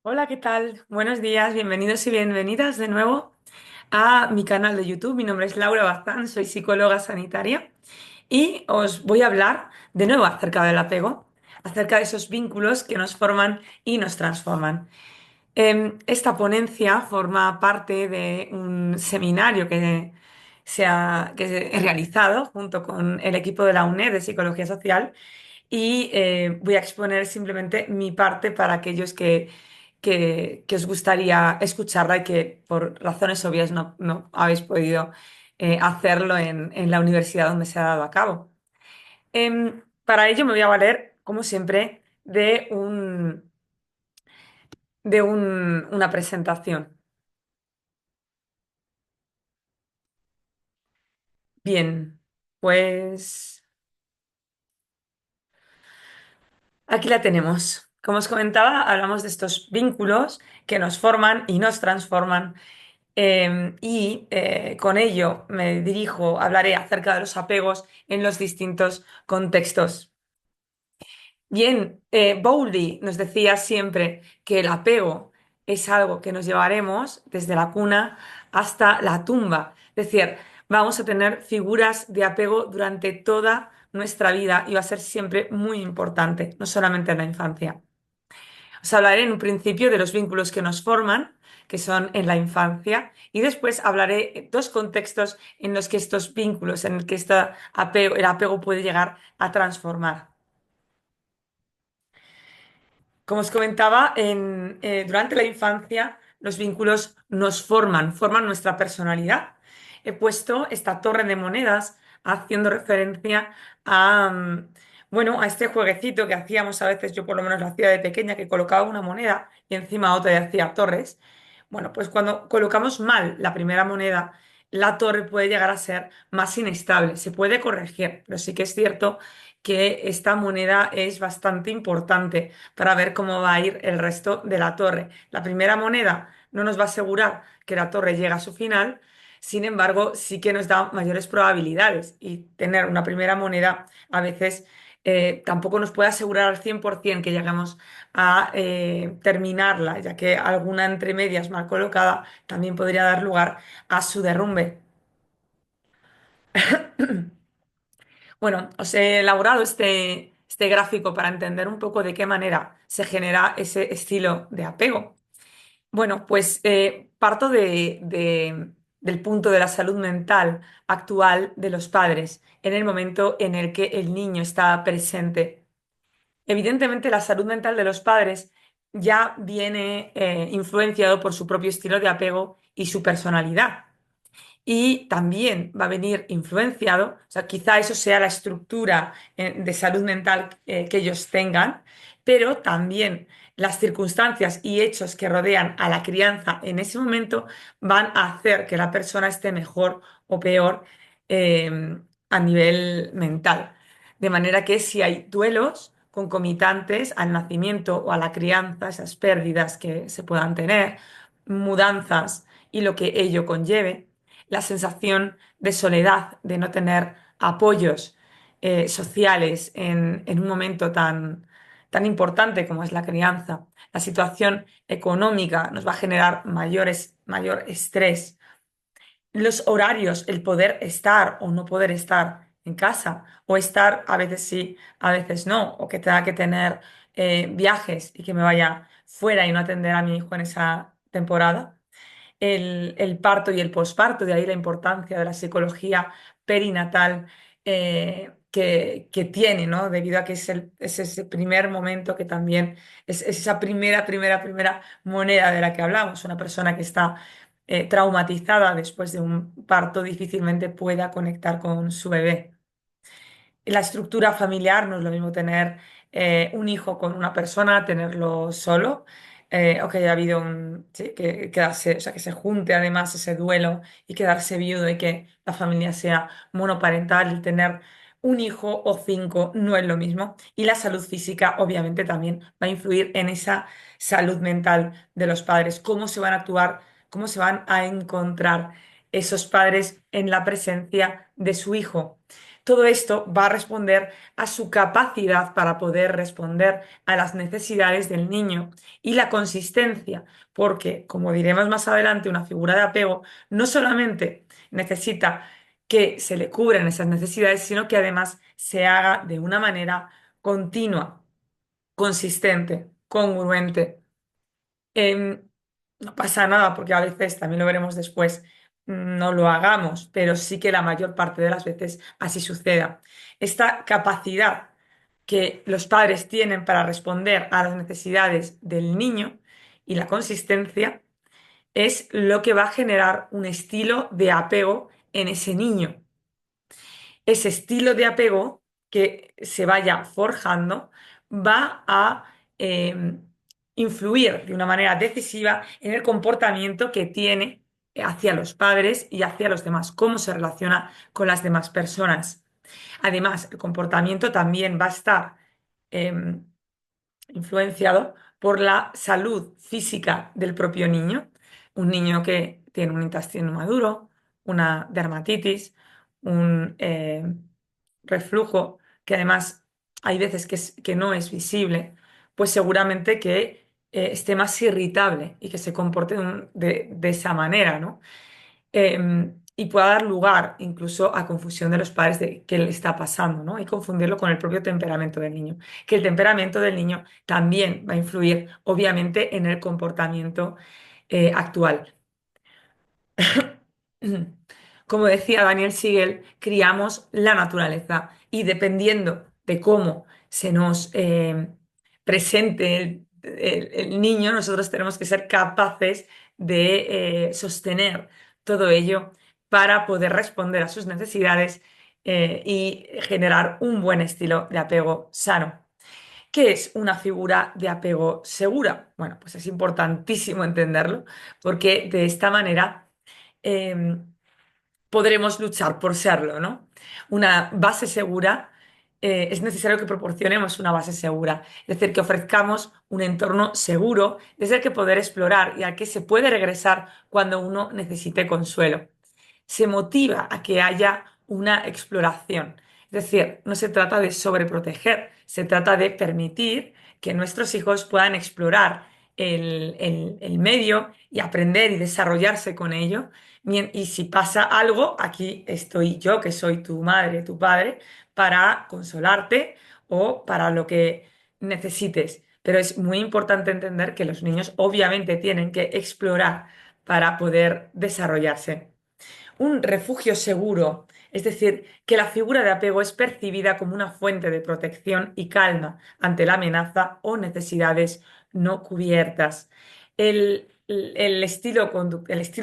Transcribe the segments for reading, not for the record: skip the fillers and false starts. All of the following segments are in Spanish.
Hola, ¿qué tal? Buenos días, bienvenidos y bienvenidas de nuevo a mi canal de YouTube. Mi nombre es Laura Bazán, soy psicóloga sanitaria y os voy a hablar de nuevo acerca del apego, acerca de esos vínculos que nos forman y nos transforman. Esta ponencia forma parte de un seminario que he realizado junto con el equipo de la UNED de Psicología Social y voy a exponer simplemente mi parte para aquellos que os gustaría escucharla y que por razones obvias no habéis podido hacerlo en la universidad donde se ha dado a cabo. Para ello me voy a valer, como siempre, una presentación. Bien, pues aquí la tenemos. Como os comentaba, hablamos de estos vínculos que nos forman y nos transforman. Con ello me dirijo, hablaré acerca de los apegos en los distintos contextos. Bien, Bowlby nos decía siempre que el apego es algo que nos llevaremos desde la cuna hasta la tumba. Es decir, vamos a tener figuras de apego durante toda nuestra vida y va a ser siempre muy importante, no solamente en la infancia. Os hablaré en un principio de los vínculos que nos forman, que son en la infancia, y después hablaré dos contextos en los que estos vínculos, en el que el apego puede llegar a transformar. Como os comentaba, durante la infancia los vínculos nos forman nuestra personalidad. He puesto esta torre de monedas haciendo referencia bueno, a este jueguecito que hacíamos a veces, yo por lo menos lo hacía de pequeña, que colocaba una moneda y encima otra y hacía torres. Bueno, pues cuando colocamos mal la primera moneda, la torre puede llegar a ser más inestable. Se puede corregir, pero sí que es cierto que esta moneda es bastante importante para ver cómo va a ir el resto de la torre. La primera moneda no nos va a asegurar que la torre llegue a su final, sin embargo, sí que nos da mayores probabilidades y tener una primera moneda a veces tampoco nos puede asegurar al 100% que lleguemos a terminarla, ya que alguna entre medias mal colocada también podría dar lugar a su derrumbe. Bueno, os he elaborado este gráfico para entender un poco de qué manera se genera ese estilo de apego. Bueno, pues parto del punto de la salud mental actual de los padres en el momento en el que el niño está presente. Evidentemente, la salud mental de los padres ya viene influenciado por su propio estilo de apego y su personalidad. Y también va a venir influenciado, o sea, quizá eso sea la estructura de salud mental que ellos tengan, pero también las circunstancias y hechos que rodean a la crianza en ese momento van a hacer que la persona esté mejor o peor eh, a nivel mental. De manera que si hay duelos concomitantes al nacimiento o a la crianza, esas pérdidas que se puedan tener, mudanzas y lo que ello conlleve, la sensación de soledad, de no tener apoyos sociales en un momento tan importante como es la crianza. La situación económica nos va a generar mayor estrés. Los horarios, el poder estar o no poder estar en casa, o estar a veces sí, a veces no, o que tenga que tener viajes y que me vaya fuera y no atender a mi hijo en esa temporada, el parto y el posparto, de ahí la importancia de la psicología perinatal que tiene, ¿no? Debido a que es ese primer momento que también es esa primera moneda de la que hablamos. Una persona que está traumatizada después de un parto difícilmente pueda conectar con su bebé. La estructura familiar no es lo mismo tener un hijo con una persona, tenerlo solo, o que haya habido sí, que quedarse, o sea, que se junte además ese duelo y quedarse viudo y que la familia sea monoparental y tener un hijo o cinco no es lo mismo. Y la salud física obviamente también va a influir en esa salud mental de los padres, cómo se van a actuar, cómo se van a encontrar esos padres en la presencia de su hijo. todo esto va a responder a su capacidad para poder responder a las necesidades del niño y la consistencia, porque, como diremos más adelante, una figura de apego no solamente necesita que se le cubran esas necesidades, sino que además se haga de una manera continua, consistente, congruente. Em, no pasa nada porque a veces, también lo veremos después, no lo hagamos, pero sí que la mayor parte de las veces así suceda. Esta capacidad que los padres tienen para responder a las necesidades del niño y la consistencia es lo que va a generar un estilo de apego en ese niño. Ese estilo de apego que se vaya forjando va a eh, influir de una manera decisiva en el comportamiento que tiene hacia los padres y hacia los demás, cómo se relaciona con las demás personas. Además, el comportamiento también va a estar em, influenciado por la salud física del propio niño. Un niño que tiene un intestino maduro, una dermatitis, un reflujo, que además hay veces que no es visible, pues seguramente que esté más irritable y que se comporte de esa manera, ¿no? Y pueda dar lugar incluso a confusión de los padres de qué le está pasando, ¿no? Y confundirlo con el propio temperamento del niño. Que el temperamento del niño también va a influir, obviamente, en el comportamiento actual. Como decía Daniel Siegel, criamos la naturaleza y dependiendo de cómo se nos presente el niño, nosotros tenemos que ser capaces de sostener todo ello para poder responder a sus necesidades y generar un buen estilo de apego sano. ¿Qué es una figura de apego segura? Bueno, pues es importantísimo entenderlo porque de esta manera em, podremos luchar por serlo, ¿no? Una base segura, es necesario que proporcionemos una base segura, es decir, que ofrezcamos un entorno seguro desde el que poder explorar y al que se puede regresar cuando uno necesite consuelo. Se motiva a que haya una exploración. Es decir, no se trata de sobreproteger, se trata de permitir que nuestros hijos puedan explorar el medio y aprender y desarrollarse con ello. Y si pasa algo, aquí estoy yo, que soy tu madre, tu padre, para consolarte o para lo que necesites. Pero es muy importante entender que los niños obviamente tienen que explorar para poder desarrollarse. Un refugio seguro, es decir, que la figura de apego es percibida como una fuente de protección y calma ante la amenaza o necesidades no cubiertas. El estilo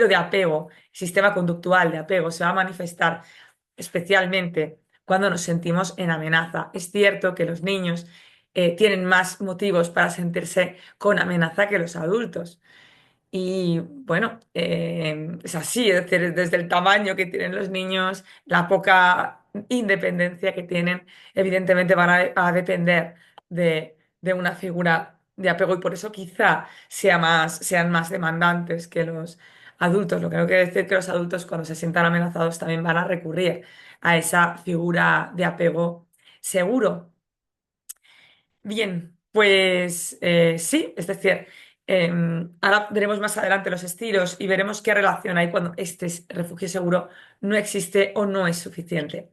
de apego, sistema conductual de apego, se va a manifestar especialmente cuando nos sentimos en amenaza. Es cierto que los niños tienen más motivos para sentirse con amenaza que los adultos. Y bueno, es así, es decir, desde el tamaño que tienen los niños, la poca independencia que tienen, evidentemente van a depender de una figura de apego y por eso quizá sean más demandantes que los adultos. Lo que no quiere decir que los adultos cuando se sientan amenazados también van a recurrir a esa figura de apego seguro. Bien, pues sí, es decir, ahora veremos más adelante los estilos y veremos qué relación hay cuando este refugio seguro no existe o no es suficiente.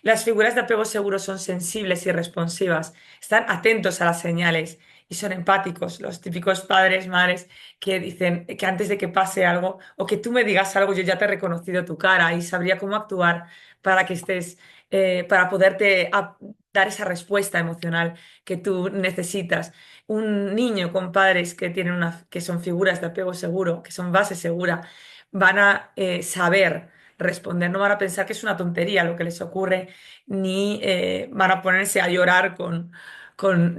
Las figuras de apego seguro son sensibles y responsivas, están atentos a las señales y son empáticos. Los típicos padres, madres que dicen que antes de que pase algo o que tú me digas algo, yo ya te he reconocido tu cara y sabría cómo actuar para que estés, para poderte dar esa respuesta emocional que tú necesitas. Un niño con padres que tienen que son figuras de apego seguro, que son base segura, van a saber responder, no van a pensar que es una tontería lo que les ocurre, ni van a ponerse a llorar con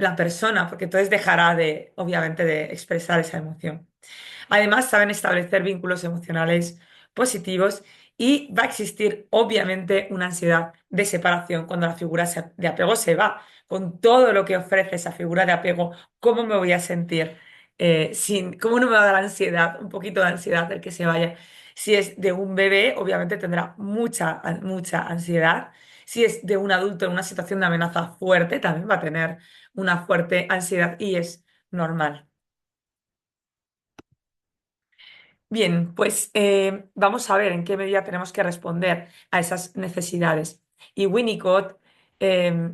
la persona, porque entonces dejará de, obviamente, de expresar esa emoción. Además, saben establecer vínculos emocionales positivos y va a existir, obviamente, una ansiedad de separación cuando la figura de apego se va. Con todo lo que ofrece esa figura de apego, ¿cómo me voy a sentir? ¿Cómo no me va a dar ansiedad, un poquito de ansiedad el que se vaya? Si es de un bebé, obviamente tendrá mucha ansiedad. Si es de un adulto en una situación de amenaza fuerte, también va a tener una fuerte ansiedad y es normal. Bien, pues vamos a ver en qué medida tenemos que responder a esas necesidades. Y Winnicott eh,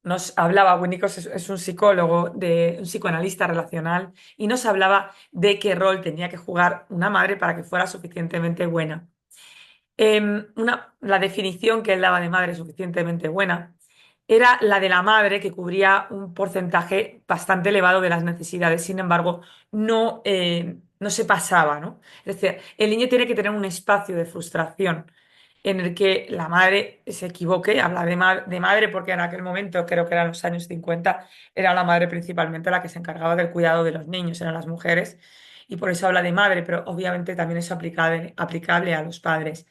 nos hablaba, Winnicott es un psicólogo, un psicoanalista relacional, y nos hablaba de qué rol tenía que jugar una madre para que fuera suficientemente buena. La definición que él daba de madre suficientemente buena era la de la madre que cubría un porcentaje bastante elevado de las necesidades, sin embargo, no se pasaba, ¿no? Es decir, el niño tiene que tener un espacio de frustración en el que la madre se equivoque, habla de madre porque en aquel momento, creo que eran los años 50, era la madre principalmente la que se encargaba del cuidado de los niños, eran las mujeres, y por eso habla de madre, pero obviamente también es aplicable a los padres.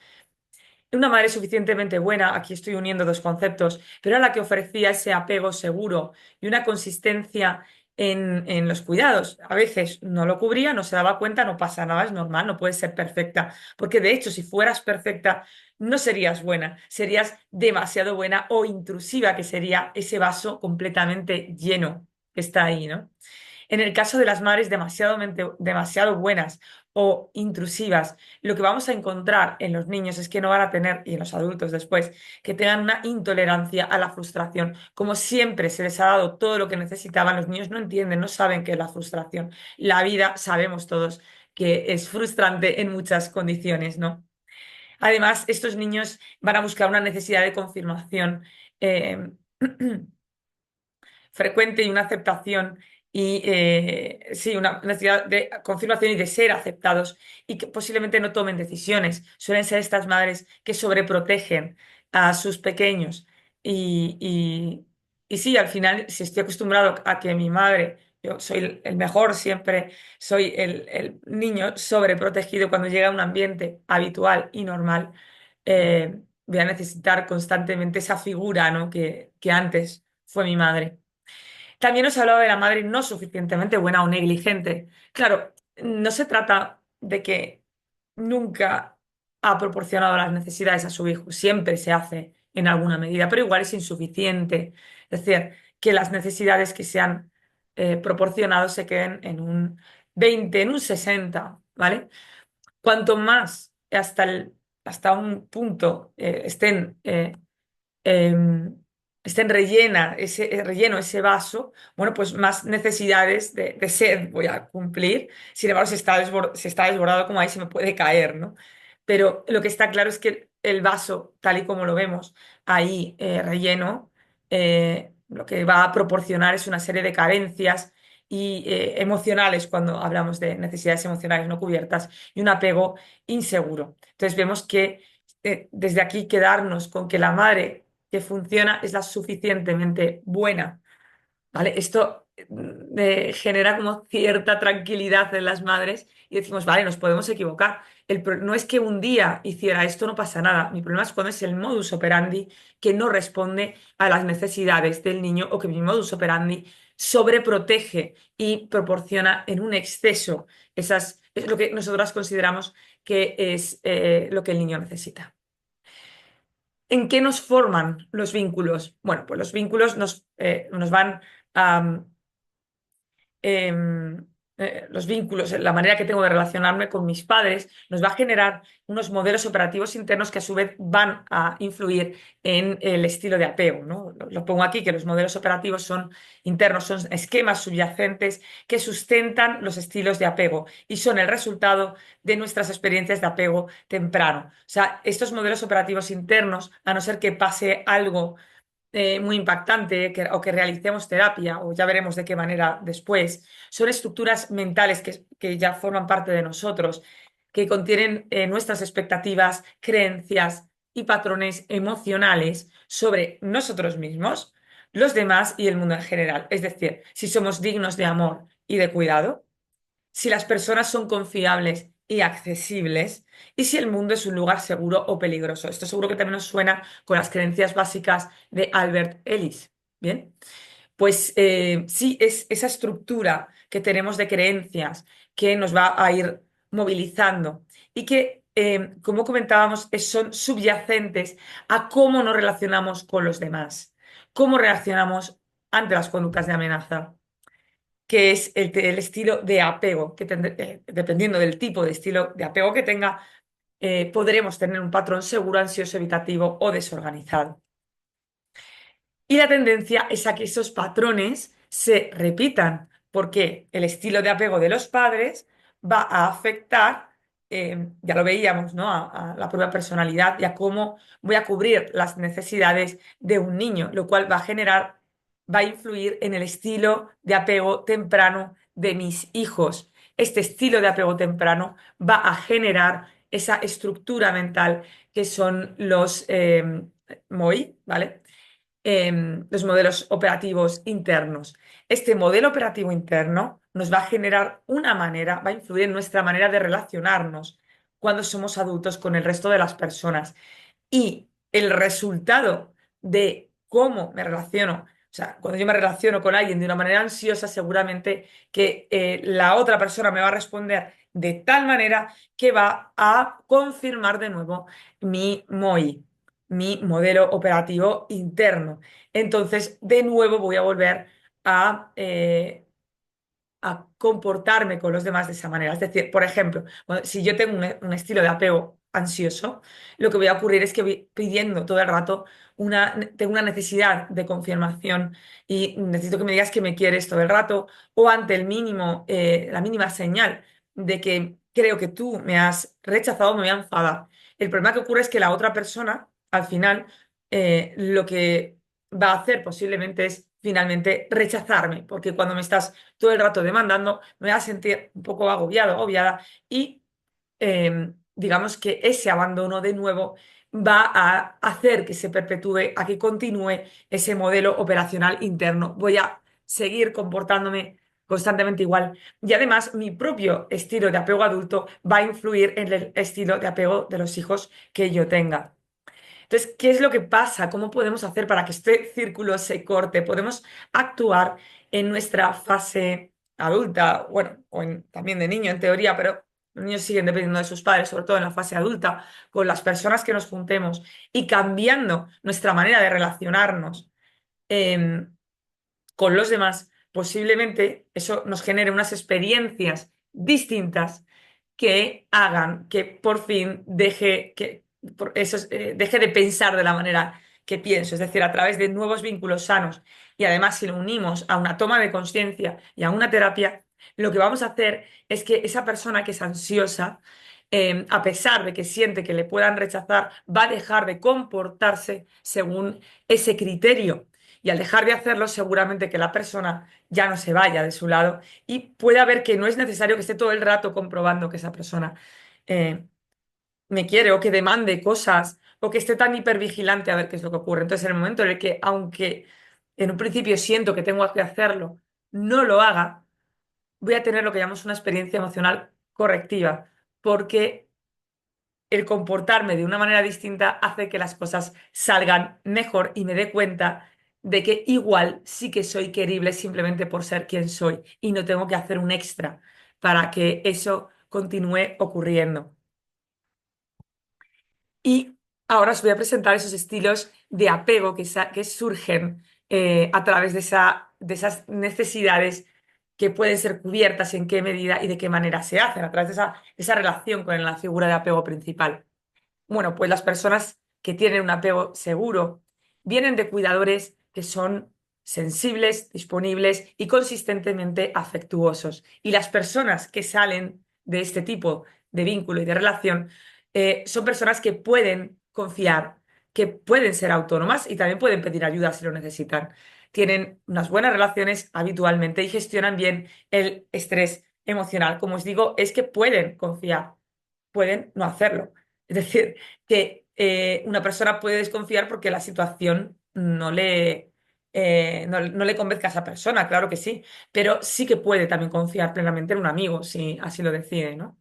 Una madre suficientemente buena, aquí estoy uniendo dos conceptos, pero era la que ofrecía ese apego seguro y una consistencia en los cuidados. A veces no lo cubría, no se daba cuenta, no pasa nada, es normal, no puedes ser perfecta, porque de hecho si fueras perfecta no serías buena, serías demasiado buena o intrusiva, que sería ese vaso completamente lleno que está ahí, ¿no? En el caso de las madres demasiado buenas o intrusivas, lo que vamos a encontrar en los niños es que no van a tener, y en los adultos después, que tengan una intolerancia a la frustración. Como siempre se les ha dado todo lo que necesitaban, los niños no entienden, no saben qué es la frustración. La vida, sabemos todos, que es frustrante en muchas condiciones, ¿no? Además, estos niños van a buscar una necesidad de confirmación. eh, frecuente y una aceptación y sí, una necesidad de confirmación y de ser aceptados y que posiblemente no tomen decisiones. Suelen ser estas madres que sobreprotegen a sus pequeños y sí, al final, si estoy acostumbrado a que mi madre, yo soy el mejor siempre, soy el niño sobreprotegido cuando llega a un ambiente habitual y normal, voy a necesitar constantemente esa figura, ¿no? que antes fue mi madre. También nos hablaba de la madre no suficientemente buena o negligente. Claro, no se trata de que nunca ha proporcionado las necesidades a su hijo, siempre se hace en alguna medida, pero igual es insuficiente. Es decir, que las necesidades que se han proporcionado se queden en un 20, en un 60, ¿vale? Cuanto más hasta un punto eh, estén relleno ese vaso, bueno, pues más necesidades de sed voy a cumplir. Sin embargo, si está desbordado como ahí, se me puede caer, ¿no? Pero lo que está claro es que el vaso, tal y como lo vemos ahí relleno, lo que va a proporcionar es una serie de carencias y emocionales cuando hablamos de necesidades emocionales no cubiertas y un apego inseguro. Entonces vemos que desde aquí quedarnos con que la madre que funciona es la suficientemente buena, ¿vale? Esto genera como cierta tranquilidad en las madres y decimos, vale, nos podemos equivocar. No es que un día hiciera esto, no pasa nada. Mi problema es cuando es el modus operandi que no responde a las necesidades del niño o que mi modus operandi sobreprotege y proporciona en un exceso es lo que nosotras consideramos que es lo que el niño necesita. ¿En qué nos forman los vínculos? Bueno, pues los vínculos nos van a, los vínculos, la manera que tengo de relacionarme con mis padres, nos va a generar unos modelos operativos internos que a su vez van a influir en el estilo de apego, ¿no? Lo pongo aquí, que los modelos operativos son internos, son esquemas subyacentes que sustentan los estilos de apego y son el resultado de nuestras experiencias de apego temprano. O sea, estos modelos operativos internos, a no ser que pase algo muy impactante o que realicemos terapia, o ya veremos de qué manera después, son estructuras mentales que ya forman parte de nosotros, que contienen nuestras expectativas, creencias y patrones emocionales sobre nosotros mismos, los demás y el mundo en general. Es decir, si somos dignos de amor y de cuidado, si las personas son confiables y accesibles y si el mundo es un lugar seguro o peligroso. Esto seguro que también nos suena con las creencias básicas de Albert Ellis. Bien, pues sí, es esa estructura que tenemos de creencias que nos va a ir movilizando y que como comentábamos, son subyacentes a cómo nos relacionamos con los demás, cómo reaccionamos ante las conductas de amenaza, que es el estilo de apego, que dependiendo del tipo de estilo de apego que tenga, podremos tener un patrón seguro, ansioso, evitativo o desorganizado. Y la tendencia es a que esos patrones se repitan, porque el estilo de apego de los padres va a afectar, ya lo veíamos, ¿no? A la propia personalidad y a cómo voy a cubrir las necesidades de un niño, lo cual va a influir en el estilo de apego temprano de mis hijos. Este estilo de apego temprano va a generar esa estructura mental que son los MOI, ¿vale? Los modelos operativos internos. Este modelo operativo interno nos va a generar una manera, va a influir en nuestra manera de relacionarnos cuando somos adultos con el resto de las personas. Y el resultado de cómo me relaciono, o sea, cuando yo me relaciono con alguien de una manera ansiosa, seguramente que la otra persona me va a responder de tal manera que va a confirmar de nuevo mi MOI, mi modelo operativo interno. Entonces, de nuevo voy a volver a comportarme con los demás de esa manera. Es decir, por ejemplo, si yo tengo un estilo de apego ansioso, lo que voy a ocurrir es que voy pidiendo todo el rato tengo una necesidad de confirmación y necesito que me digas que me quieres todo el rato o ante el mínimo, la mínima señal de que creo que tú me has rechazado, me voy a enfadar. El problema que ocurre es que la otra persona, al final, lo que va a hacer posiblemente es finalmente rechazarme, porque cuando me estás todo el rato demandando, me voy a sentir un poco agobiado, agobiada y digamos que ese abandono de nuevo va a hacer que se perpetúe, a que continúe ese modelo operacional interno. Voy a seguir comportándome constantemente igual. Y además, mi propio estilo de apego adulto va a influir en el estilo de apego de los hijos que yo tenga. Entonces, ¿qué es lo que pasa? ¿Cómo podemos hacer para que este círculo se corte? Podemos actuar en nuestra fase adulta, bueno, también de niño en teoría, pero los niños siguen dependiendo de sus padres, sobre todo en la fase adulta, con las personas que nos juntemos y cambiando nuestra manera de relacionarnos em, con los demás, posiblemente eso nos genere unas experiencias distintas que hagan que por fin deje de pensar de la manera que pienso, es decir, a través de nuevos vínculos sanos y además si lo unimos a una toma de conciencia y a una terapia, lo que vamos a hacer es que esa persona que es ansiosa, a pesar de que siente que le puedan rechazar, va a dejar de comportarse según ese criterio. Y al dejar de hacerlo, seguramente que la persona ya no se vaya de su lado y puede haber que no es necesario que esté todo el rato comprobando que esa persona eh, me quiere o que demande cosas o que esté tan hipervigilante a ver qué es lo que ocurre. Entonces, en el momento en el que, aunque en un principio siento que tengo que hacerlo, no lo haga, voy a tener lo que llamamos una experiencia emocional correctiva, porque el comportarme de una manera distinta hace que las cosas salgan mejor y me dé cuenta de que igual sí que soy querible simplemente por ser quien soy y no tengo que hacer un extra para que eso continúe ocurriendo. Y ahora os voy a presentar esos estilos de apego que surgen a través de esas necesidades que pueden ser cubiertas, en qué medida y de qué manera se hacen, a través de esa relación con la figura de apego principal. Bueno, pues las personas que tienen un apego seguro vienen de cuidadores que son sensibles, disponibles y consistentemente afectuosos. Y las personas que salen de este tipo de vínculo y de relación son personas que pueden confiar, que pueden ser autónomas y también pueden pedir ayuda si lo necesitan. Tienen unas buenas relaciones habitualmente y gestionan bien el estrés emocional. Como os digo, es que pueden confiar, pueden no hacerlo. Es decir, que una persona puede desconfiar porque la situación no le convenzca a esa persona, claro que sí, pero sí que puede también confiar plenamente en un amigo, si así lo decide, ¿no?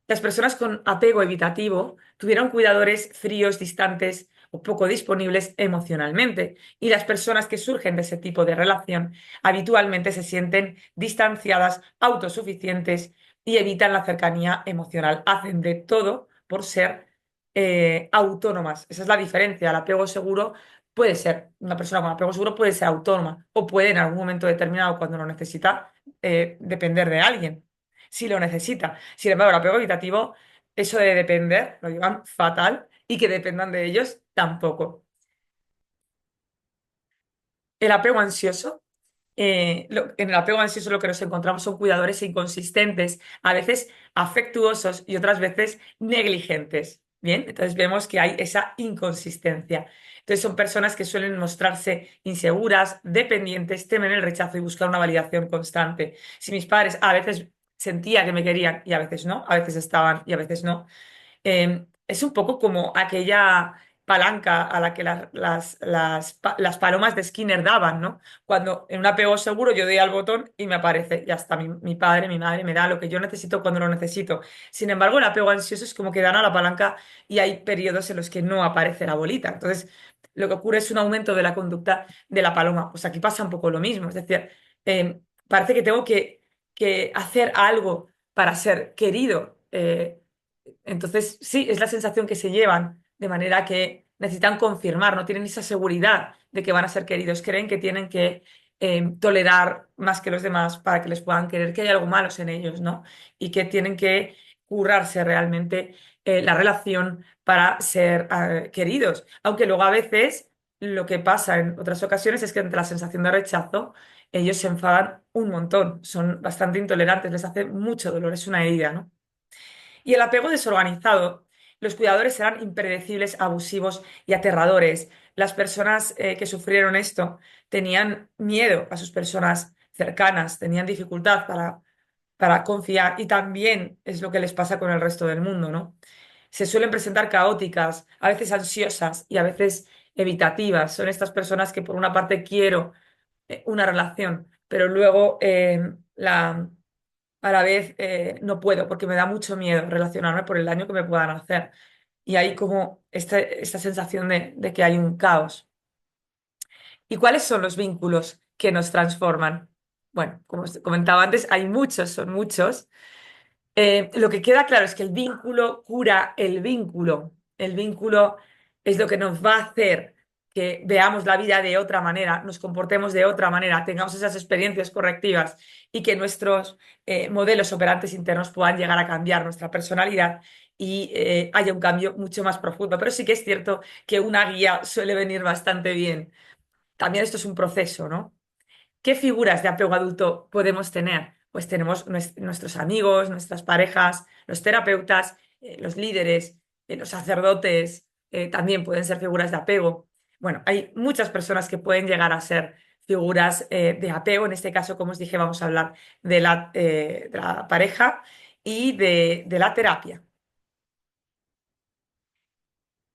Las personas con apego evitativo tuvieron cuidadores fríos, distantes o poco disponibles emocionalmente, y las personas que surgen de ese tipo de relación habitualmente se sienten distanciadas, autosuficientes y evitan la cercanía emocional. Hacen de todo por ser autónomas. Esa es la diferencia. El apego seguro puede ser, una persona con apego seguro puede ser autónoma o puede en algún momento determinado, cuando lo necesita, depender de alguien, si lo necesita. Sin embargo, el apego evitativo, eso de depender, lo llevan fatal y que dependan de ellos tampoco. El apego ansioso. En el apego ansioso lo que nos encontramos son cuidadores inconsistentes, a veces afectuosos y otras veces negligentes. Bien, entonces vemos que hay esa inconsistencia. Entonces son personas que suelen mostrarse inseguras, dependientes, temen el rechazo y buscar una validación constante. Si mis padres a veces sentía que me querían y a veces no, a veces estaban y a veces no, es un poco como aquella palanca a la que las palomas de Skinner daban, ¿no? Cuando en un apego seguro yo doy al botón y me aparece, ya está, mi padre, mi madre me da lo que yo necesito cuando lo necesito. Sin embargo, el apego ansioso es como que dan a la palanca y hay periodos en los que no aparece la bolita. Entonces, lo que ocurre es un aumento de la conducta de la paloma. Pues aquí pasa un poco lo mismo, es decir, parece que tengo que hacer algo para ser querido. Entonces, sí, es la sensación que se llevan, de manera que necesitan confirmar, no tienen esa seguridad de que van a ser queridos, creen que tienen que tolerar más que los demás para que les puedan querer, que hay algo malo en ellos, ¿no? Y que tienen que currarse realmente la relación para ser queridos. Aunque luego a veces lo que pasa en otras ocasiones es que ante la sensación de rechazo, ellos se enfadan un montón, son bastante intolerantes, les hace mucho dolor, es una herida, ¿no? Y el apego desorganizado. Los cuidadores eran impredecibles, abusivos y aterradores. Las personas que sufrieron esto tenían miedo a sus personas cercanas, tenían dificultad para confiar y también es lo que les pasa con el resto del mundo, ¿no? Se suelen presentar caóticas, a veces ansiosas y a veces evitativas. Son estas personas que por una parte quiero una relación, pero luego a la vez no puedo porque me da mucho miedo relacionarme por el daño que me puedan hacer. Y hay como esta sensación de que hay un caos. ¿Y cuáles son los vínculos que nos transforman? Bueno, como os comentaba antes, hay muchos, son muchos. Lo que queda claro es que el vínculo cura el vínculo. El vínculo es lo que nos va a hacer que veamos la vida de otra manera, nos comportemos de otra manera, tengamos esas experiencias correctivas y que nuestros modelos operantes internos puedan llegar a cambiar nuestra personalidad y haya un cambio mucho más profundo. Pero sí que es cierto que una guía suele venir bastante bien. También esto es un proceso, ¿no? ¿Qué figuras de apego adulto podemos tener? Pues tenemos nuestros amigos, nuestras parejas, los terapeutas, los líderes, los sacerdotes, también pueden ser figuras de apego. Bueno, hay muchas personas que pueden llegar a ser figuras de apego. En este caso, como os dije, vamos a hablar de la pareja y de la terapia.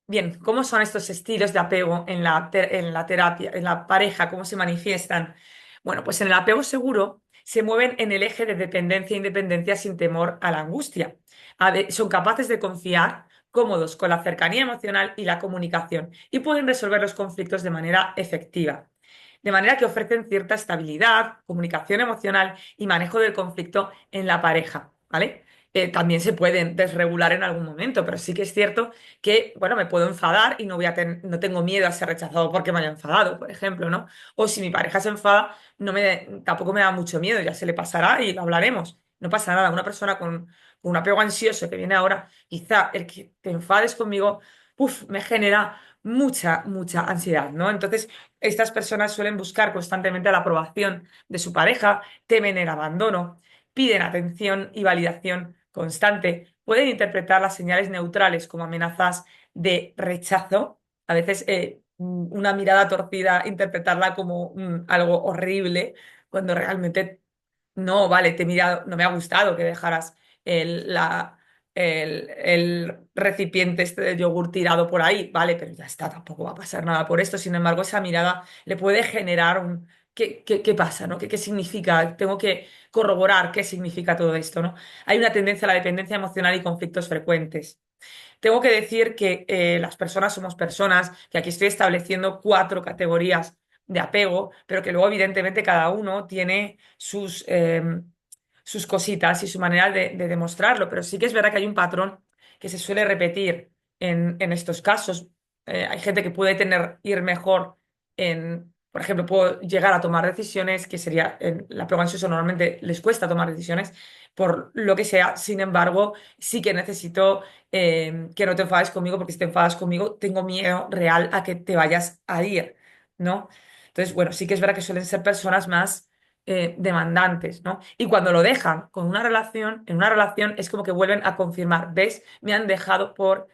Bien, ¿cómo son estos estilos de apego en la terapia, en la pareja? ¿Cómo se manifiestan? Bueno, pues en el apego seguro se mueven en el eje de dependencia e independencia sin temor a la angustia. Son capaces de confiar, cómodos con la cercanía emocional y la comunicación y pueden resolver los conflictos de manera efectiva. De manera que ofrecen cierta estabilidad, comunicación emocional y manejo del conflicto en la pareja, ¿vale? También se pueden desregular en algún momento, pero sí que es cierto que, bueno, me puedo enfadar y no tengo miedo a ser rechazado porque me haya enfadado, por ejemplo, ¿no? O si mi pareja se enfada, tampoco me da mucho miedo, ya se le pasará y lo hablaremos. No pasa nada. Una persona con un apego ansioso que viene ahora, quizá el que te enfades conmigo, me genera mucha ansiedad, ¿no? Entonces, estas personas suelen buscar constantemente la aprobación de su pareja, temen el abandono, piden atención y validación constante, pueden interpretar las señales neutrales como amenazas de rechazo, a veces una mirada torcida, interpretarla como algo horrible, cuando realmente no, vale, te he mirado, no me ha gustado que dejaras el recipiente este de yogur tirado por ahí, vale, pero ya está, tampoco va a pasar nada por esto. Sin embargo, esa mirada le puede generar un... ¿Qué pasa, ¿no? ¿Qué significa? Tengo que corroborar qué significa todo esto, ¿no? Hay una tendencia a la dependencia emocional y conflictos frecuentes. Tengo que decir que las personas somos personas, que aquí estoy estableciendo 4 categorías de apego, pero que luego evidentemente cada uno tiene sus cositas y su manera de demostrarlo, pero sí que es verdad que hay un patrón que se suele repetir en estos casos. Hay gente que puede ir mejor por ejemplo, puedo llegar a tomar decisiones, que sería, en el apego ansioso normalmente les cuesta tomar decisiones por lo que sea. Sin embargo, sí que necesito que no te enfades conmigo, porque si te enfadas conmigo, tengo miedo real a que te vayas a ir, ¿no? Entonces, bueno, sí que es verdad que suelen ser personas más demandantes, ¿no? Y cuando lo dejan con una relación, en una relación es como que vuelven a confirmar, ¿ves? Me han dejado por...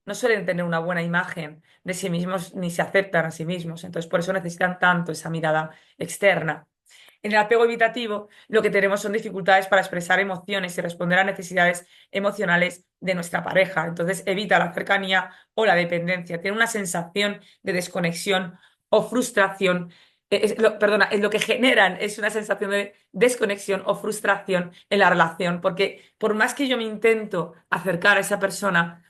No suelen tener una buena imagen de sí mismos ni se aceptan a sí mismos. Entonces, por eso necesitan tanto esa mirada externa. En el apego evitativo, lo que tenemos son dificultades para expresar emociones y responder a necesidades emocionales de nuestra pareja. Entonces, evita la cercanía o la dependencia. Tiene una sensación de desconexión o frustración. Perdona, es lo que generan es una sensación de desconexión o frustración en la relación, porque por más que yo me intento acercar a esa persona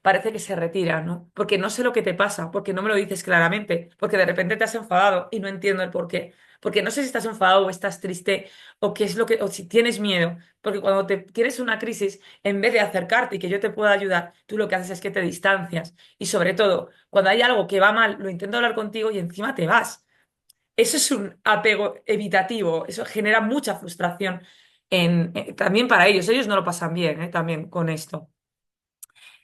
parece que se retira, ¿no? Porque no sé lo que te pasa, porque no me lo dices claramente, porque de repente te has enfadado y no entiendo el por qué. Porque no sé si estás enfadado o estás triste o qué es lo que, o si tienes miedo. Porque cuando te tienes una crisis, en vez de acercarte y que yo te pueda ayudar, tú lo que haces es que te distancias. Y sobre todo, cuando hay algo que va mal, lo intento hablar contigo y encima te vas. Eso es un apego evitativo. Eso genera mucha frustración también para ellos. Ellos no lo pasan bien, también con esto.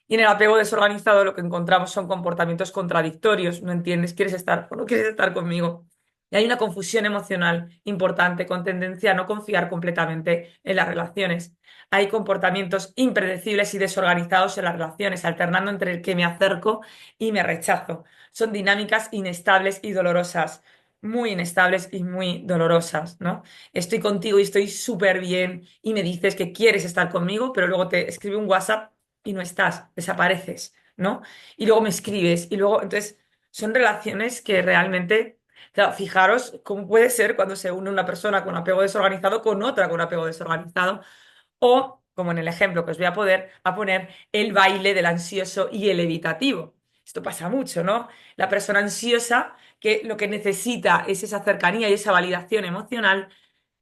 Y en el apego desorganizado lo que encontramos son comportamientos contradictorios. No entiendes, quieres estar o no quieres estar conmigo. Y hay una confusión emocional importante con tendencia a no confiar completamente en las relaciones. Hay comportamientos impredecibles y desorganizados en las relaciones, alternando entre el que me acerco y me rechazo. Son dinámicas inestables y dolorosas, muy inestables y muy dolorosas, ¿no? Estoy contigo y estoy súper bien y me dices que quieres estar conmigo, pero luego te escribe un WhatsApp y no estás, desapareces, ¿no? Y luego me escribes y luego, entonces, son relaciones que realmente, claro, fijaros cómo puede ser cuando se une una persona con apego desorganizado con otra con apego desorganizado, o, como en el ejemplo que os voy a poner, el baile del ansioso y el evitativo. Esto pasa mucho, ¿no? La persona ansiosa que lo que necesita es esa cercanía y esa validación emocional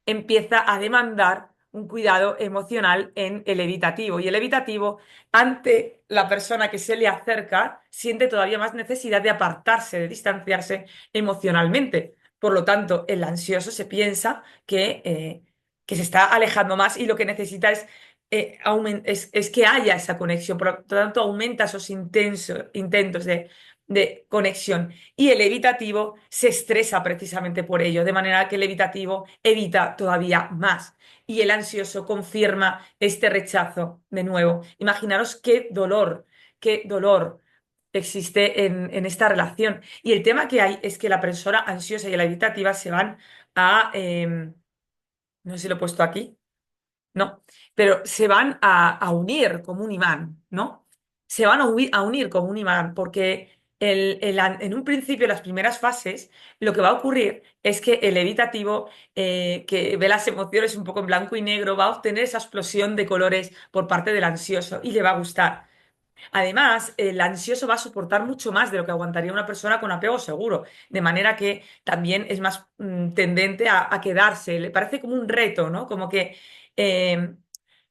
empieza a demandar un cuidado emocional en el evitativo. Y el evitativo, ante la persona que se le acerca, siente todavía más necesidad de apartarse, de distanciarse emocionalmente. Por lo tanto, el ansioso se piensa que se está alejando más y lo que necesita es que haya esa conexión. Por lo tanto, aumenta esos intentos de conexión. Y el evitativo se estresa precisamente por ello, de manera que el evitativo evita todavía más. Y el ansioso confirma este rechazo de nuevo. Imaginaros qué dolor existe en esta relación. Y el tema que hay es que la persona ansiosa y la evitativa se van no sé si lo he puesto aquí, no, pero se van a unir como un imán, ¿no? Se van a unir como un imán porque en un principio, en las primeras fases, lo que va a ocurrir es que el evitativo, que ve las emociones un poco en blanco y negro, va a obtener esa explosión de colores por parte del ansioso y le va a gustar. Además, el ansioso va a soportar mucho más de lo que aguantaría una persona con apego seguro, de manera que también es más tendente a quedarse. Le parece como un reto, ¿no? Como que, eh,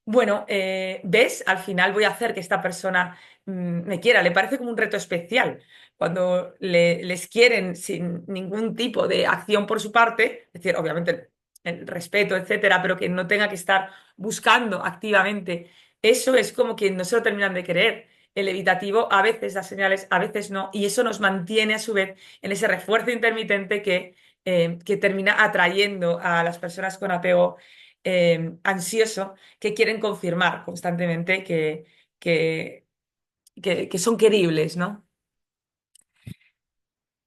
bueno, ¿ves? Al final voy a hacer que esta persona me quiera. Le parece como un reto especial. Cuando les quieren sin ningún tipo de acción por su parte, es decir, obviamente el respeto, etcétera, pero que no tenga que estar buscando activamente, eso es como que no se lo terminan de querer. El evitativo a veces da señales, a veces no, y eso nos mantiene a su vez en ese refuerzo intermitente que termina atrayendo a las personas con apego ansioso que quieren confirmar constantemente que, que son queribles, ¿no?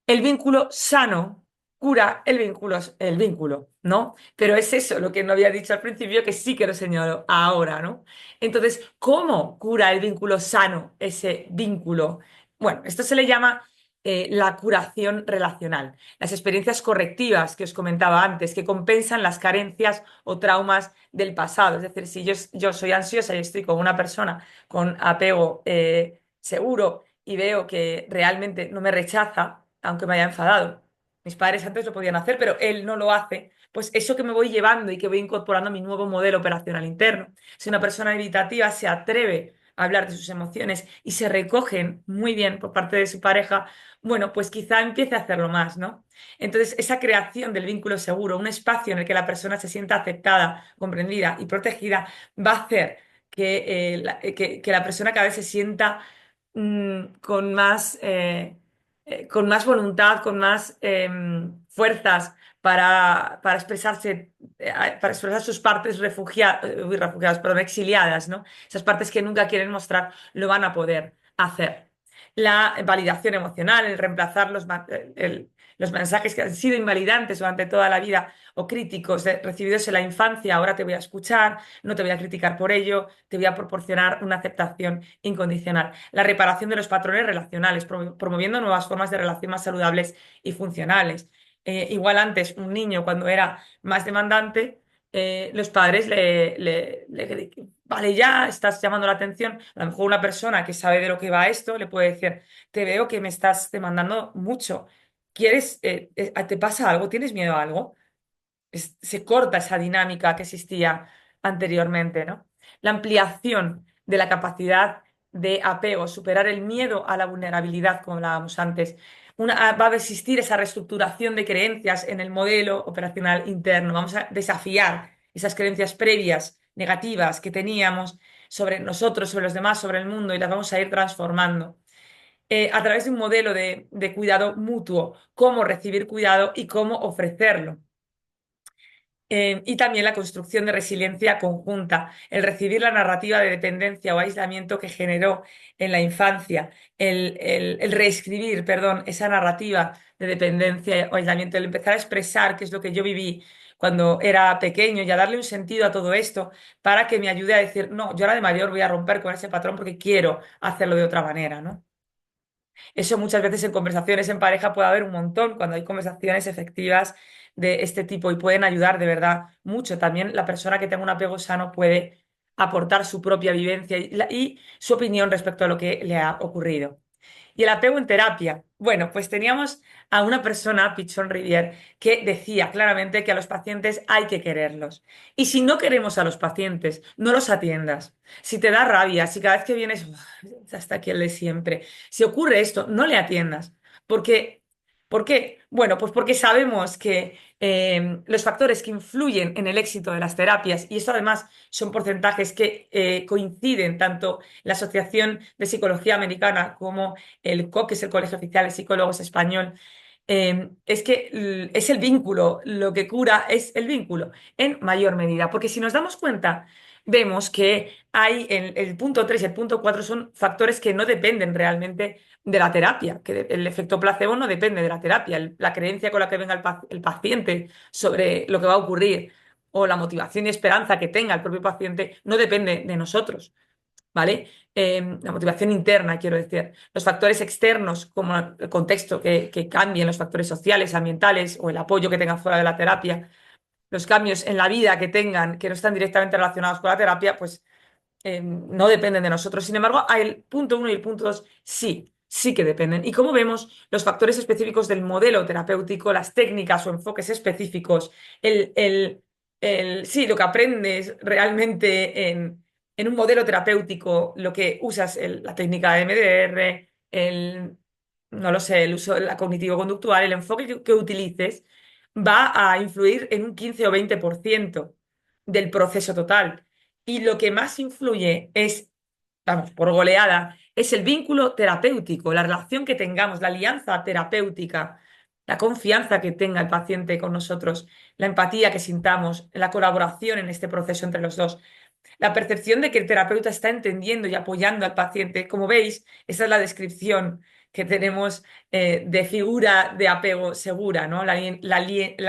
El vínculo sano cura el vínculo, ¿no? Pero es eso lo que no había dicho al principio, que sí que lo señalo ahora, ¿no? Entonces, ¿cómo cura el vínculo sano ese vínculo? Bueno, esto se le llama la curación relacional. Las experiencias correctivas que os comentaba antes, que compensan las carencias o traumas del pasado. Es decir, si yo soy ansiosa y estoy con una persona con apego seguro y veo que realmente no me rechaza, aunque me haya enfadado. Mis padres antes lo podían hacer, pero él no lo hace. Pues eso que me voy llevando y que voy incorporando a mi nuevo modelo operacional interno. Si una persona evitativa se atreve hablar de sus emociones y se recogen muy bien por parte de su pareja, bueno, pues quizá empiece a hacerlo más, ¿no? Entonces, esa creación del vínculo seguro, un espacio en el que la persona se sienta aceptada, comprendida y protegida, va a hacer que la persona cada vez se sienta con más voluntad, con más fuerzas para expresarse, para expresar sus partes refugiadas, perdón, exiliadas, ¿no? Esas partes que nunca quieren mostrar, lo van a poder hacer. La validación emocional, el reemplazar los mensajes que han sido invalidantes durante toda la vida o críticos recibidos en la infancia, ahora te voy a escuchar, no te voy a criticar por ello, te voy a proporcionar una aceptación incondicional. La reparación de los patrones relacionales, promoviendo nuevas formas de relación más saludables y funcionales. Igual antes, un niño cuando era más demandante, los padres vale, ya estás llamando la atención. A lo mejor una persona que sabe de lo que va esto le puede decir, te veo que me estás demandando mucho. ¿Quieres, te pasa algo? ¿Tienes miedo a algo? Se corta esa dinámica que existía anteriormente, ¿no? La ampliación de la capacidad de apego, superar el miedo a la vulnerabilidad, como hablábamos antes. Va a existir esa reestructuración de creencias en el modelo operacional interno. Vamos a desafiar esas creencias previas negativas que teníamos sobre nosotros, sobre los demás, sobre el mundo y las vamos a ir transformando. A través de un modelo de cuidado mutuo, cómo recibir cuidado y cómo ofrecerlo. Y también la construcción de resiliencia conjunta, el recibir la narrativa de dependencia o aislamiento que generó en la infancia, el reescribir, perdón, esa narrativa de dependencia o aislamiento, el empezar a expresar qué es lo que yo viví cuando era pequeño y a darle un sentido a todo esto para que me ayude a decir, no, yo ahora de mayor voy a romper con ese patrón porque quiero hacerlo de otra manera, ¿no? Eso muchas veces en conversaciones en pareja puede haber un montón cuando hay conversaciones efectivas de este tipo y pueden ayudar de verdad mucho. También la persona que tenga un apego sano puede aportar su propia vivencia y su opinión respecto a lo que le ha ocurrido. Y el apego en terapia. Bueno, pues teníamos a una persona, Pichon Rivière, que decía claramente que a los pacientes hay que quererlos. Y si no queremos a los pacientes, no los atiendas. Si te da rabia, si cada vez que vienes, "Uf, hasta aquí el de siempre", si ocurre esto, no le atiendas. Porque, ¿por qué? Bueno, pues porque sabemos que los factores que influyen en el éxito de las terapias, y esto además son porcentajes que coinciden tanto la Asociación de Psicología Americana como el COC, que es el Colegio Oficial de Psicólogos Español, es que es el vínculo, lo que cura es el vínculo en mayor medida. Porque si nos damos cuenta, vemos que hay el punto 3 y el punto 4 son factores que no dependen realmente de la terapia, que el efecto placebo no depende de la terapia, la creencia con la que venga el paciente sobre lo que va a ocurrir o la motivación y esperanza que tenga el propio paciente no depende de nosotros. ¿Vale? La motivación interna, quiero decir. Los factores externos, como el contexto que cambien, los factores sociales, ambientales o el apoyo que tengan fuera de la terapia, los cambios en la vida que tengan que no están directamente relacionados con la terapia, pues no dependen de nosotros. Sin embargo, el punto uno y el punto dos sí, sí que dependen. Y como vemos, los factores específicos del modelo terapéutico, las técnicas o enfoques específicos, sí, lo que aprendes realmente en un modelo terapéutico, lo que usas, la técnica de MDR, no lo sé, el uso de la cognitivo-conductual, el enfoque que utilices va a influir en un 15 o 20% del proceso total. Y lo que más influye es, vamos, por goleada, es el vínculo terapéutico, la relación que tengamos, la alianza terapéutica, la confianza que tenga el paciente con nosotros, la empatía que sintamos, la colaboración en este proceso entre los dos, la percepción de que el terapeuta está entendiendo y apoyando al paciente. Como veis, esa es la descripción que tenemos de figura de apego segura, ¿no? La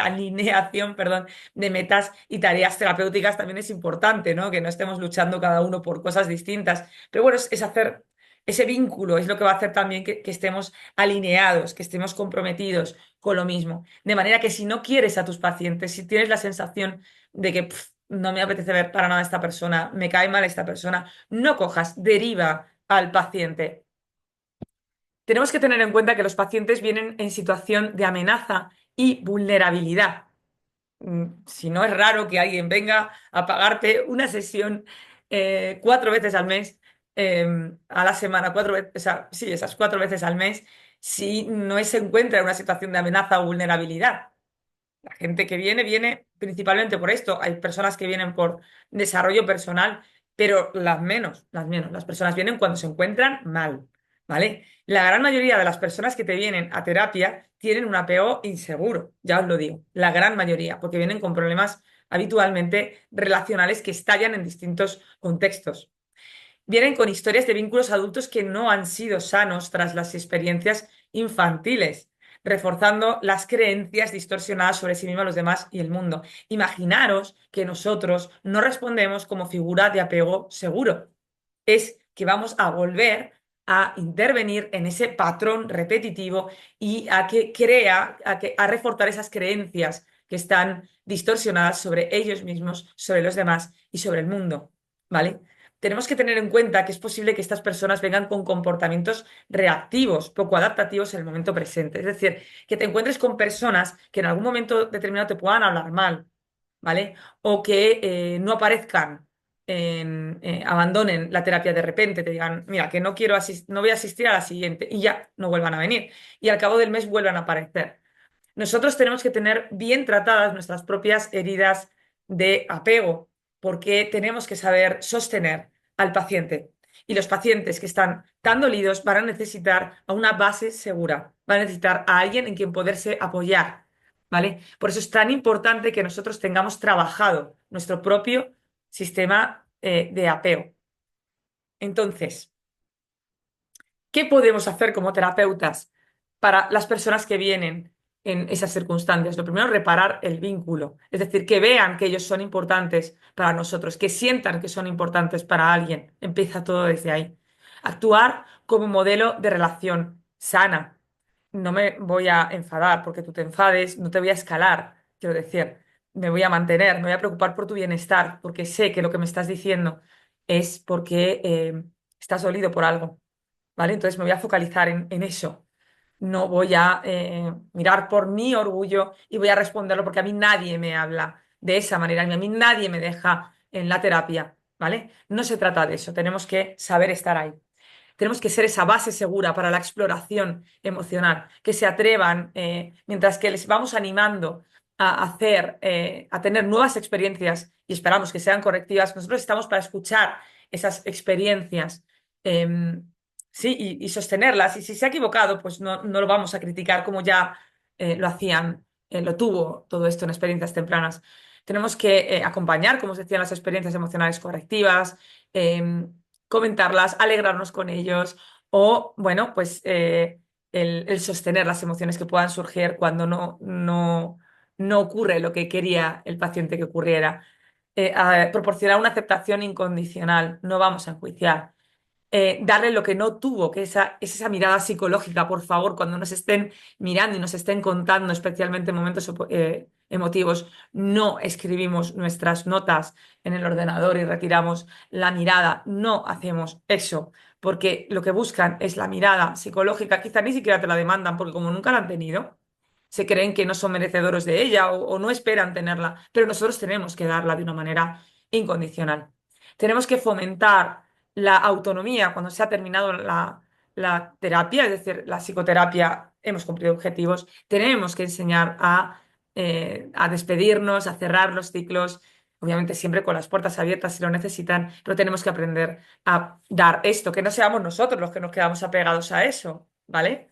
alineación, perdón, de metas y tareas terapéuticas también es importante, ¿no? Que no estemos luchando cada uno por cosas distintas. Pero bueno, es hacer ese vínculo, es lo que va a hacer también que estemos alineados, que estemos comprometidos con lo mismo. De manera que si no quieres a tus pacientes, si tienes la sensación de que no me apetece ver para nada a esta persona, me cae mal esta persona, no cojas, deriva al paciente. Tenemos que tener en cuenta que los pacientes vienen en situación de amenaza y vulnerabilidad. Si no, es raro que alguien venga a pagarte una sesión 4 veces al mes a la semana, 4 veces, o sea, sí, esas 4 veces al mes, si no se encuentra en una situación de amenaza o vulnerabilidad. La gente que viene, viene principalmente por esto. Hay personas que vienen por desarrollo personal, pero las menos. Las personas vienen cuando se encuentran mal, ¿vale? La gran mayoría de las personas que te vienen a terapia tienen un apego inseguro, ya os lo digo, la gran mayoría, porque vienen con problemas habitualmente relacionales que estallan en distintos contextos. Vienen con historias de vínculos adultos que no han sido sanos tras las experiencias infantiles, reforzando las creencias distorsionadas sobre sí mismos, los demás y el mundo. Imaginaros que nosotros no respondemos como figura de apego seguro. Es que vamos a volver a intervenir en ese patrón repetitivo y a que crea, a reforzar esas creencias que están distorsionadas sobre ellos mismos, sobre los demás y sobre el mundo. ¿Vale? Tenemos que tener en cuenta que es posible que estas personas vengan con comportamientos reactivos, poco adaptativos en el momento presente. Es decir, que te encuentres con personas que en algún momento determinado te puedan hablar mal, ¿vale? O que no aparezcan, abandonen la terapia de repente, te digan, mira, que no quiero no voy a asistir a la siguiente y ya no vuelvan a venir. Y al cabo del mes vuelvan a aparecer. Nosotros tenemos que tener bien tratadas nuestras propias heridas de apego, porque tenemos que saber sostener al paciente. Y los pacientes que están tan dolidos van a necesitar a una base segura, van a necesitar a alguien en quien poderse apoyar, ¿vale? Por eso es tan importante que nosotros tengamos trabajado nuestro propio sistema de apego. Entonces, ¿qué podemos hacer como terapeutas para las personas que vienen en esas circunstancias? Lo primero, reparar el vínculo, es decir, que vean que ellos son importantes para nosotros, que sientan que son importantes para alguien. Empieza todo desde ahí. Actuar como modelo de relación sana. No me voy a enfadar porque tú te enfades, no te voy a escalar, quiero decir, me voy a mantener, me voy a preocupar por tu bienestar, porque sé que lo que me estás diciendo es porque estás dolido por algo. ¿Vale? Entonces me voy a focalizar en eso. No voy a mirar por mi orgullo y voy a responderlo porque a mí nadie me habla de esa manera, ni a mí nadie me deja en la terapia, ¿vale? No se trata de eso, tenemos que saber estar ahí. Tenemos que ser esa base segura para la exploración emocional, que se atrevan, mientras que les vamos animando a hacer, a tener nuevas experiencias y esperamos que sean correctivas, nosotros estamos para escuchar esas experiencias. Sí, y sostenerlas. Y si se ha equivocado, pues no lo vamos a criticar como ya lo hacían, lo tuvo todo esto en experiencias tempranas. Tenemos que acompañar, como os decía, las experiencias emocionales correctivas, comentarlas, alegrarnos con ellos o, bueno, pues el sostener las emociones que puedan surgir cuando no ocurre lo que quería el paciente que ocurriera. Proporcionar una aceptación incondicional, no vamos a enjuiciar darle lo que no tuvo, que es esa mirada psicológica, por favor, cuando nos estén mirando y nos estén contando, especialmente en momentos emotivos, no escribimos nuestras notas en el ordenador y retiramos la mirada, no hacemos eso, porque lo que buscan es la mirada psicológica, quizá ni siquiera te la demandan, porque como nunca la han tenido, se creen que no son merecedores de ella o no esperan tenerla, pero nosotros tenemos que darla de una manera incondicional. Tenemos que fomentar la autonomía cuando se ha terminado la terapia, es decir, la psicoterapia, hemos cumplido objetivos, tenemos que enseñar a despedirnos, a cerrar los ciclos, obviamente siempre con las puertas abiertas si lo necesitan, pero tenemos que aprender a dar esto, que no seamos nosotros los que nos quedamos apegados a eso, ¿vale?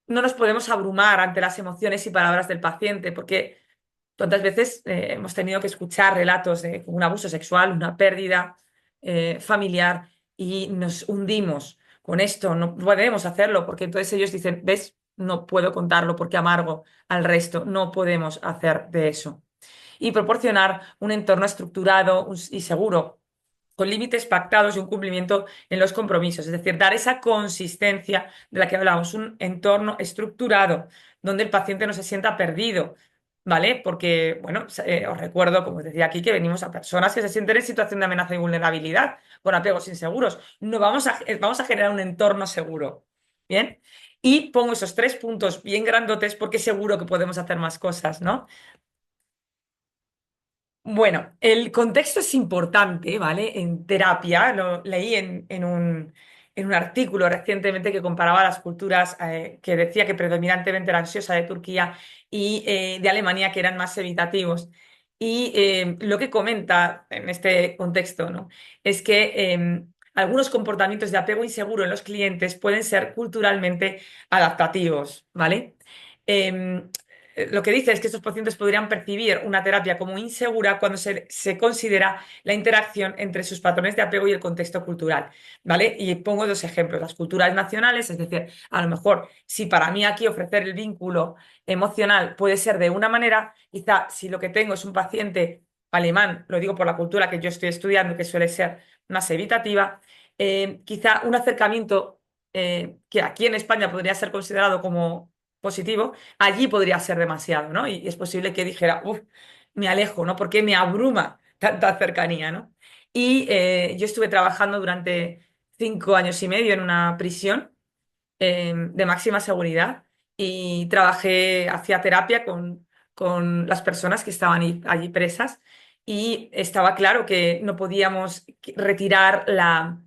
No nos podemos abrumar ante las emociones y palabras del paciente, porque ¿cuántas veces hemos tenido que escuchar relatos de un abuso sexual, una pérdida familiar y nos hundimos con esto? No podemos hacerlo porque entonces ellos dicen, ¿ves? No puedo contarlo porque amargo al resto. No podemos hacer de eso. Y proporcionar un entorno estructurado y seguro, con límites pactados y un cumplimiento en los compromisos. Es decir, dar esa consistencia de la que hablamos, un entorno estructurado donde el paciente no se sienta perdido. ¿Vale? Porque, bueno, os recuerdo, como os decía aquí, que venimos a personas que se sienten en situación de amenaza y vulnerabilidad, con apegos inseguros. No vamos a generar un entorno seguro. ¿Bien? Y pongo esos 3 puntos bien grandotes porque seguro que podemos hacer más cosas, ¿no? Bueno, el contexto es importante, ¿vale? En terapia, lo leí en un artículo recientemente que comparaba las culturas, que decía que predominantemente era ansiosa de Turquía y de Alemania, que eran más evitativos. Y lo que comenta en este contexto, ¿no? Es que algunos comportamientos de apego inseguro en los clientes pueden ser culturalmente adaptativos, ¿vale? Em, lo que dice es que estos pacientes podrían percibir una terapia como insegura cuando se considera la interacción entre sus patrones de apego y el contexto cultural, ¿vale? Y pongo dos ejemplos, las culturas nacionales, es decir, a lo mejor si para mí aquí ofrecer el vínculo emocional puede ser de una manera, quizá si lo que tengo es un paciente alemán, lo digo por la cultura que yo estoy estudiando, que suele ser más evitativa, quizá un acercamiento que aquí en España podría ser considerado como positivo, allí podría ser demasiado, ¿no? Y es posible que dijera, uff, me alejo, ¿no? Porque me abruma tanta cercanía, ¿no? Y yo estuve trabajando durante 5 años y medio en una prisión de máxima seguridad y trabajé, hacía terapia con las personas que estaban allí presas y estaba claro que no podíamos retirar la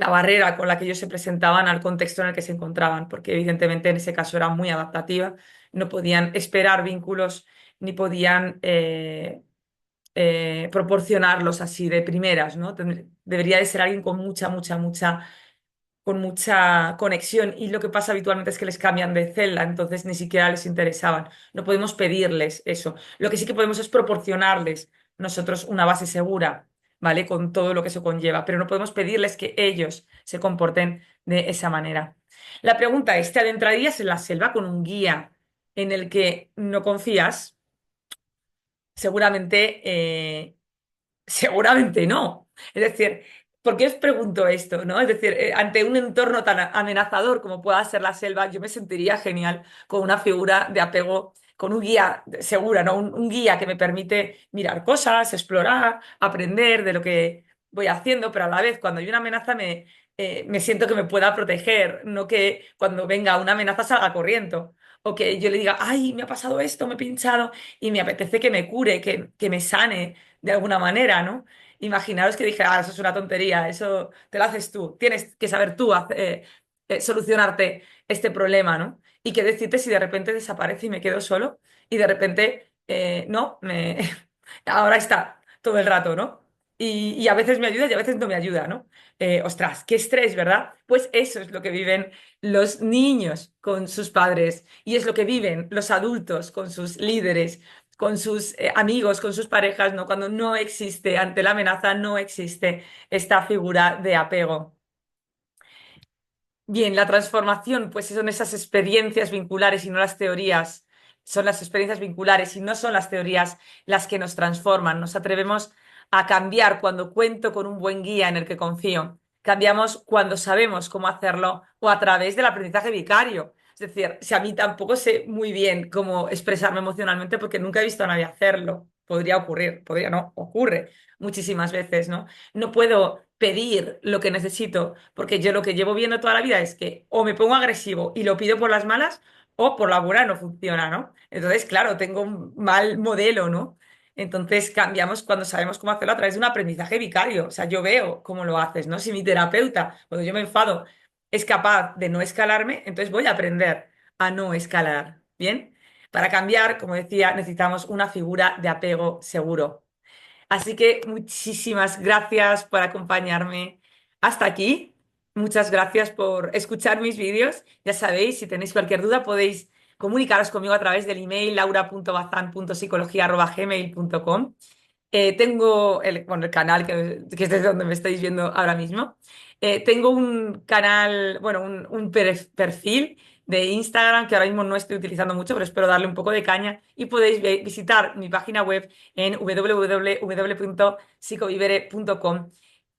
barrera con la que ellos se presentaban al contexto en el que se encontraban, porque evidentemente en ese caso era muy adaptativa, no podían esperar vínculos ni podían proporcionarlos así de primeras, ¿no? Debería de ser alguien con mucha conexión y lo que pasa habitualmente es que les cambian de celda, entonces ni siquiera les interesaban. No podemos pedirles eso. Lo que sí que podemos es proporcionarles nosotros una base segura, ¿vale? Con todo lo que eso conlleva, pero no podemos pedirles que ellos se comporten de esa manera. La pregunta es, ¿te adentrarías en la selva con un guía en el que no confías? Seguramente seguramente no. Es decir, ¿por qué os pregunto esto, no? Es decir, ante un entorno tan amenazador como pueda ser la selva, yo me sentiría genial con una figura de apego, con un guía segura, ¿no? Un guía que me permite mirar cosas, explorar, aprender de lo que voy haciendo, pero a la vez cuando hay una amenaza me siento que me pueda proteger, no que cuando venga una amenaza salga corriendo. O que yo le diga, ay, me ha pasado esto, me he pinchado y me apetece que me cure, que me sane de alguna manera, ¿no? Imaginaros que dije, ah, eso es una tontería, eso te lo haces tú, tienes que saber tú solucionarte este problema, ¿no? Y qué decirte si de repente desaparece y me quedo solo y de repente, no, ahora está todo el rato, ¿no? Y a veces me ayuda y a veces no me ayuda, ¿no? Ostras, qué estrés, ¿verdad? Pues eso es lo que viven los niños con sus padres y es lo que viven los adultos con sus líderes, con sus amigos, con sus parejas, ¿no? Cuando no existe, ante la amenaza, no existe esta figura de apego. Bien, la transformación, pues son esas experiencias vinculares y no las teorías. Son las experiencias vinculares y no son las teorías las que nos transforman. Nos atrevemos a cambiar cuando cuento con un buen guía en el que confío. Cambiamos cuando sabemos cómo hacerlo o a través del aprendizaje vicario. Es decir, si a mí tampoco sé muy bien cómo expresarme emocionalmente porque nunca he visto a nadie hacerlo. Podría ocurrir, podría no, ocurre muchísimas veces, ¿no? No puedo pedir lo que necesito, porque yo lo que llevo viendo toda la vida es que o me pongo agresivo y lo pido por las malas, o por la buena no funciona, ¿no? Entonces, claro, tengo un mal modelo, ¿no? Entonces cambiamos cuando sabemos cómo hacerlo a través de un aprendizaje vicario. O sea, yo veo cómo lo haces, ¿no? Si mi terapeuta, cuando yo me enfado, es capaz de no escalarme, entonces voy a aprender a no escalar. ¿Bien? Para cambiar, como decía, necesitamos una figura de apego seguro. Así que muchísimas gracias por acompañarme hasta aquí. Muchas gracias por escuchar mis vídeos. Ya sabéis, si tenéis cualquier duda podéis comunicaros conmigo a través del email laura.bazan.psicología@gmail.com. Tengo bueno, el canal que es desde donde me estáis viendo ahora mismo. Tengo un canal, bueno, un perfil de Instagram que ahora mismo no estoy utilizando mucho, pero espero darle un poco de caña y podéis visitar mi página web en www.psicovivere.com.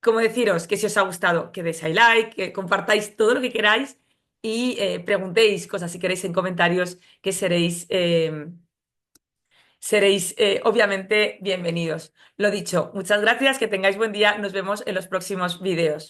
Como deciros que si os ha gustado, que deis ahí like, que compartáis todo lo que queráis y preguntéis cosas si queréis en comentarios que seréis obviamente bienvenidos. Lo dicho, muchas gracias, que tengáis buen día, nos vemos en los próximos vídeos.